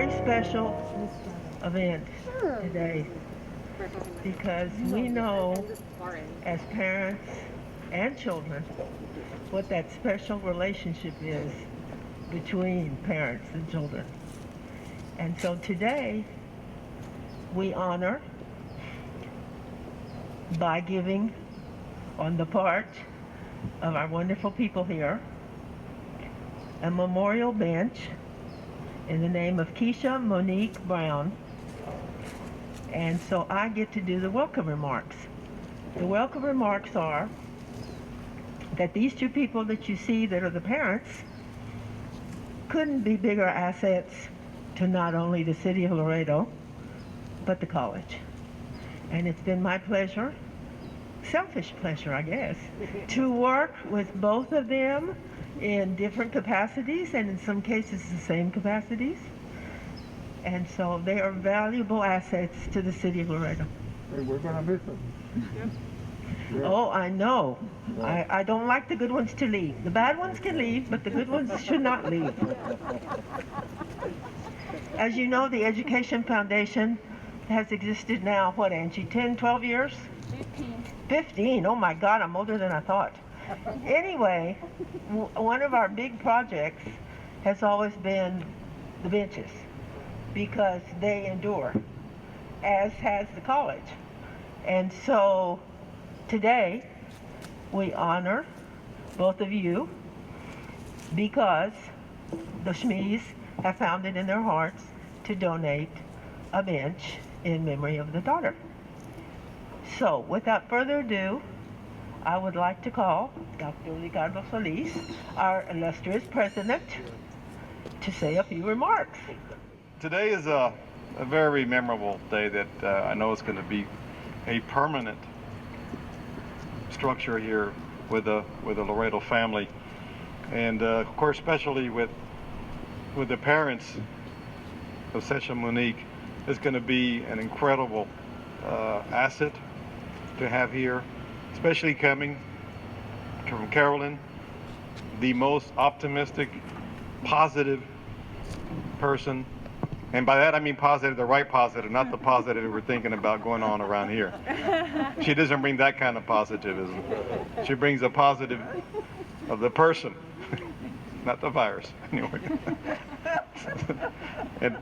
very special event today because we know as parents and children what that special relationship is between parents and children. And so today we honor by giving on the part of our wonderful people here a memorial bench in the name of Cesha Monique Brown. And so I get to do the welcome remarks. The welcome remarks are that these two people that you see that are the parents couldn't be bigger assets to not only the city of Laredo, but the college. And it's been my pleasure, selfish pleasure I guess, to work with both of them in different capacities and in some cases the same capacities. And so they are valuable assets to the city of Laredo. Hey, we're gonna miss them. Yeah. Oh, I know. Yeah. I don't like the good ones to leave. The bad ones can leave, but the good ones should not leave. As you know, the Education Foundation has existed now, what, Angie, 10, 12 years? 15. 15, oh my God, I'm older than I thought. Anyway, one of our big projects has always been the benches because they endure, as has the college. And so today we honor both of you because the Schmees have found it in their hearts to donate a bench in memory of the daughter. So without further ado, I would like to call Dr. Ricardo Solis, our illustrious president, to say a few remarks. Today is a very memorable day that I know is going to be a permanent structure here with the Laredo family, and of course, especially with the parents of Cesha Monique, is going to be an incredible asset to have here, especially coming from Carolyn, the most optimistic, positive person. And by that I mean positive, the right positive, not the positive we're thinking about going on around here. She doesn't bring that kind of positivism. She brings a positive of the person, not the virus, anyway. And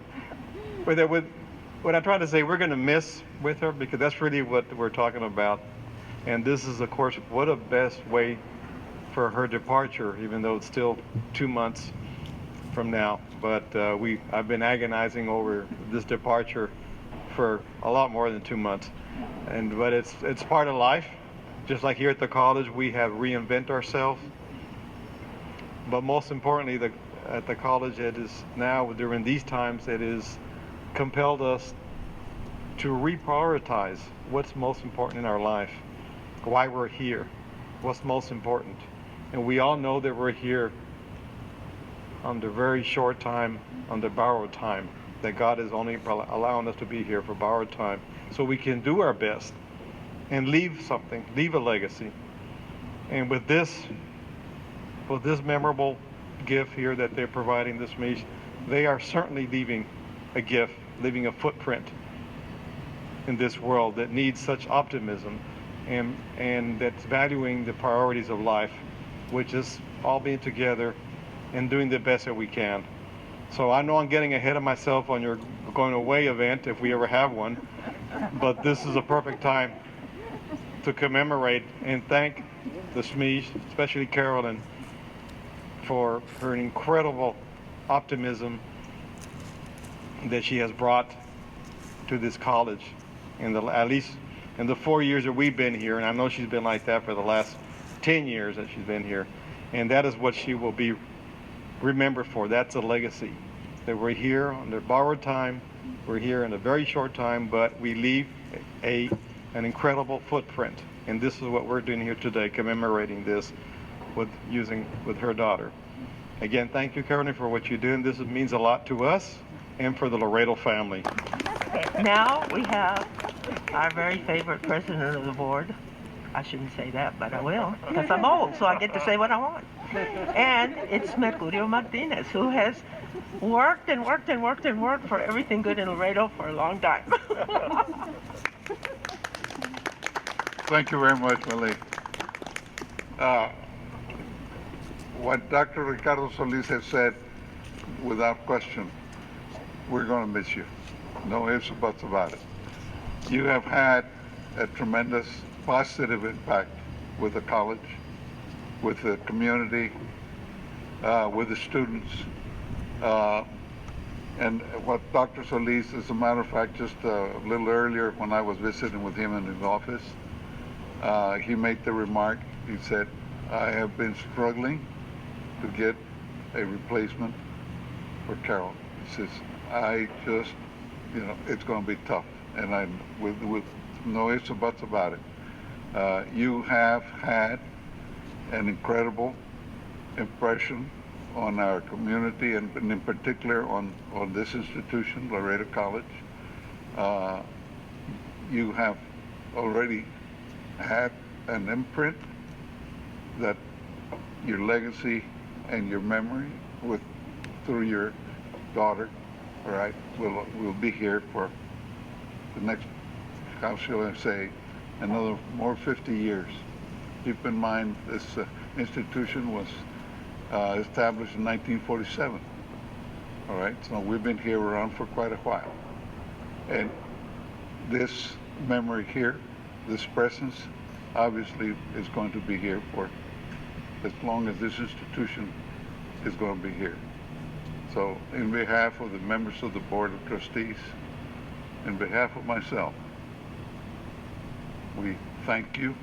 what I'm trying to say, we're going to miss with her because that's really what we're talking about. And this is, of course, what a best way for her departure, even though it's still 2 months from now. But I've been agonizing over this departure for a lot more than 2 months. But it's part of life. Just like here at the college, we have reinvent ourselves. But most importantly, at the college, it is now, during these times, it is compelled us to reprioritize what's most important in our life, why we're here, what's most important. And we all know that we're here under very short time, under borrowed time, that God is only allowing us to be here for borrowed time, so we can do our best and leave something, leave a legacy. And with this memorable gift here that they're providing this meet, they are certainly leaving a gift, leaving a footprint in this world that needs such optimism and that's valuing the priorities of life, which is all being together and doing the best that we can. So I know I'm getting ahead of myself on your going away event, if we ever have one, but this is a perfect time to commemorate and thank the Smees, especially Carolyn, for her incredible optimism that she has brought to this college at least in the 4 years that we've been here, and I know she's been like that for the last 10 years that she's been here, and that is what she will be remembered for. That's a legacy, that we're here under borrowed time, we're here in a very short time, but we leave an incredible footprint, and this is what we're doing here today, commemorating this with her daughter. Again, thank you, Carolyn, for what you're doing. This means a lot to us and for the Laredo family. Now we have our very favorite president of the board, I shouldn't say that, but I will, because I'm old, so I get to say what I want. And it's Mercurio Martinez, who has worked and worked and worked and worked for everything good in Laredo for a long time. Thank you very much, Monique. What Dr. Ricardo Solis has said, without question, we're going to miss you. No ifs or buts about it. You have had a tremendous positive impact with the college, with the community, with the students. And what Dr. Solis, as a matter of fact, just a little earlier when I was visiting with him in his office, he made the remark, he said, I have been struggling to get a replacement for Carol. He says, I just, it's going to be tough. And I'm with no ifs or buts about it. You have had an incredible impression on our community and in particular on this institution, Laredo College. You have already had an imprint that your legacy and your memory through your daughter, all right, will be here for the next, how shall I say, another more 50 years. Keep in mind this institution was established in 1947. All right, so we've been here around for quite a while. And this memory here, this presence, obviously is going to be here for as long as this institution is going to be here. So in behalf of the members of the Board of Trustees, in behalf of myself, we thank you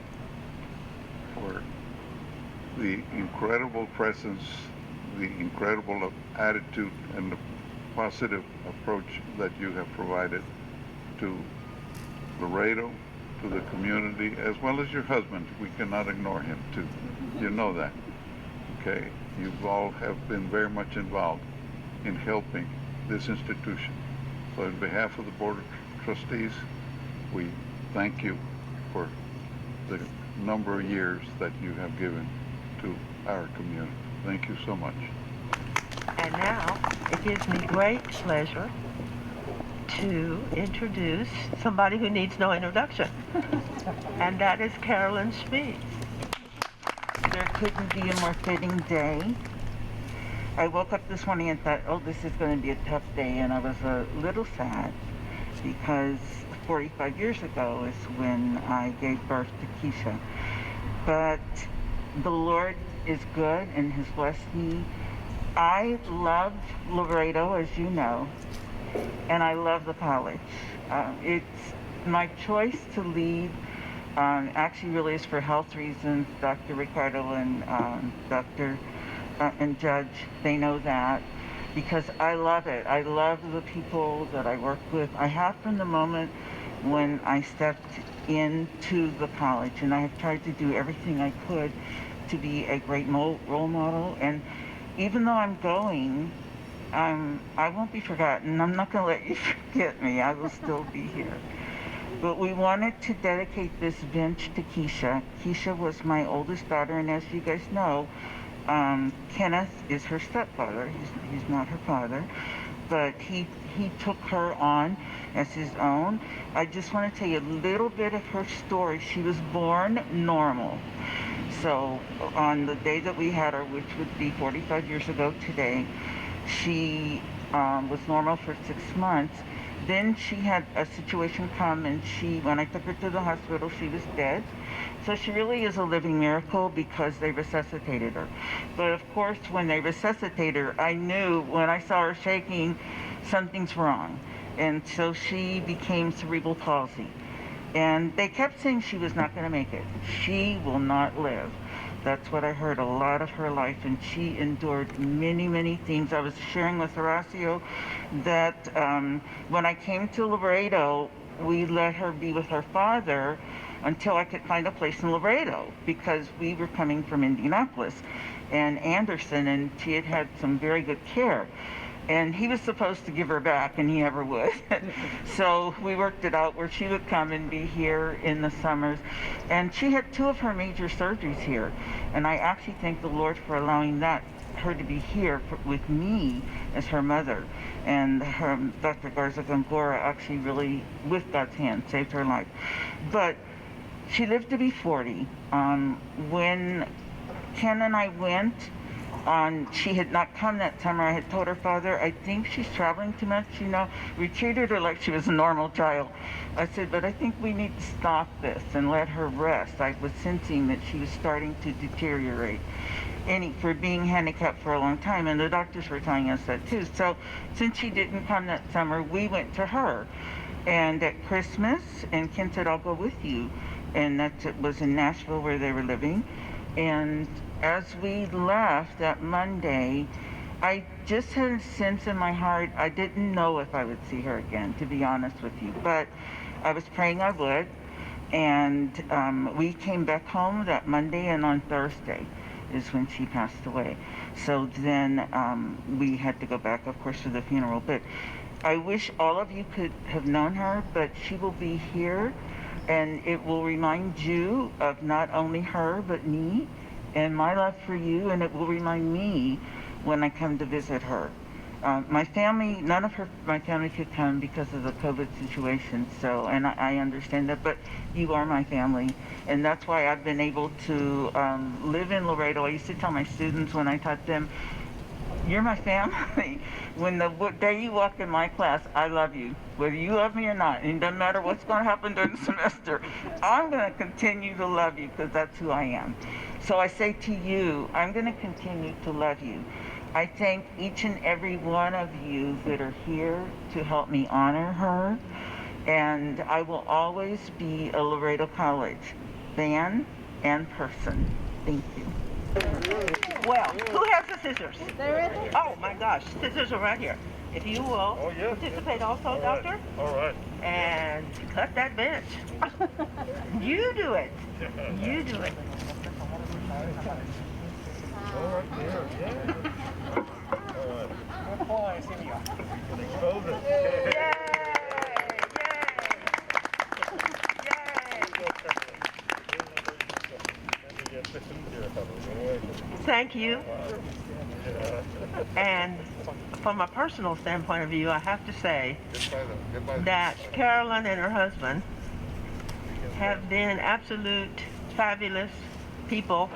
for the incredible presence, the incredible attitude, and the positive approach that you have provided to Laredo, to the community, as well as your husband. We cannot ignore him too. You know that. Okay? You all have been very much involved in helping this institution. So on behalf of the Board of Trustees, we thank you for the number of years that you have given to our community. Thank you so much. And now, it gives me great pleasure to introduce somebody who needs no introduction, and that is Carolyn Spees. There couldn't be a more fitting day. I woke up this morning and thought, oh, this is going to be a tough day, and I was a little sad because 45 years ago is when I gave birth to Cesha. But the Lord is good and has blessed me. I love Laredo, as you know, and I love the college. It's my choice to leave. Actually, really is for health reasons. Dr. Ricardo and Dr. And Judge, they know that, because I love it. I love the people that I work with. I have from the moment when I stepped into the college, and I have tried to do everything I could to be a great role model. And even though I'm going, I won't be forgotten. I'm not going to let you forget me. I will still be here. But we wanted to dedicate this bench to Cesha. Cesha was my oldest daughter, and as you guys know, Kenneth is her stepfather. He's not her father, but he took her on as his own. I just want to tell you a little bit of her story. She was born normal. So on the day that we had her, which would be 45 years ago today, she was normal for 6 months. Then she had a situation come, and when I took her to the hospital, she was dead. So she really is a living miracle because they resuscitated her. But of course, when they resuscitated her, I knew when I saw her shaking, something's wrong. And so she became cerebral palsy. And they kept saying she was not going to make it. She will not live. That's what I heard a lot of her life, and she endured many, many things. I was sharing with Horacio that when I came to Laredo, we let her be with her father until I could find a place in Laredo, because we were coming from Indianapolis and Anderson, and she had had some very good care. And he was supposed to give her back, and he never would. So we worked it out where she would come and be here in the summers. And she had 2 of her major surgeries here. And I actually thank the Lord for allowing her to be here with me as her mother. And Dr. Garza Gongora actually really, with God's hand, saved her life. But she lived to be 40. When Ken and I went, she had not come that summer. I had told her father, I think she's traveling too much, We treated her like she was a normal child. I said, but I think we need to stop this and let her rest. I was sensing that she was starting to deteriorate for being handicapped for a long time, and the doctors were telling us that too. So since she didn't come that summer, we went to her. And at Christmas, and Ken said, I'll go with you. And it was in Nashville where they were living. And as we left that Monday, I just had a sense in my heart, I didn't know if I would see her again, to be honest with you. But I was praying I would. And we came back home that Monday, and on Thursday is when she passed away. So then we had to go back, of course, for the funeral. But I wish all of you could have known her, but she will be here. And it will remind you of not only her, but me and my love for you. And it will remind me when I come to visit her. My family, none of my family could come because of the COVID situation. So, and I understand that, but you are my family. And that's why I've been able to live in Laredo. I used to tell my students when I taught them, you're my family. When the day you walk in my class, I love you. Whether you love me or not, and it doesn't matter what's going to happen during the semester, I'm going to continue to love you because that's who I am. So I say to you, I'm going to continue to love you. I thank each and every one of you that are here to help me honor her. And I will always be a Laredo College fan and person. Thank you. Well, who has the scissors? Oh my gosh, scissors are right here. If you will participate also, Doctor. All right. And cut that bench. You do it. You do it. Thank you. And from a personal standpoint of view, I have to say that Carolyn and her husband have been absolute fabulous people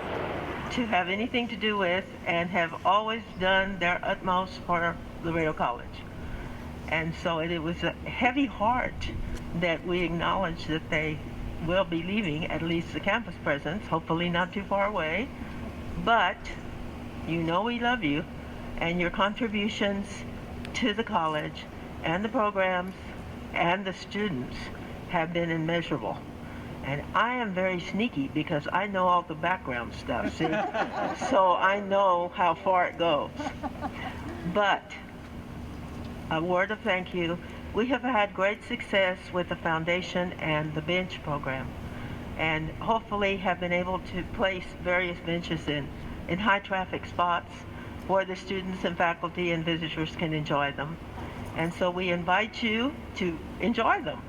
to have anything to do with, and have always done their utmost for Laredo College. And so it was a heavy heart that we acknowledge that they will be leaving, at least the campus presence, hopefully not too far away. But we love you, and your contributions to the college and the programs and the students have been immeasurable. And I am very sneaky because I know all the background stuff, see? So I know how far it goes. But a word of thank you. We have had great success with the foundation and the bench program, and hopefully have been able to place various benches in high traffic spots where the students and faculty and visitors can enjoy them. And so we invite you to enjoy them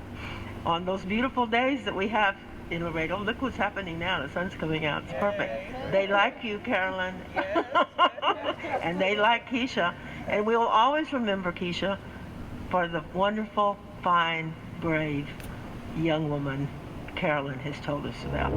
on those beautiful days that we have in Laredo. Look what's happening now. The sun's coming out. It's perfect. They like you, Carolyn. And they like Cesha. And we will always remember Cesha for the wonderful, fine, brave young woman Carolyn has told us about.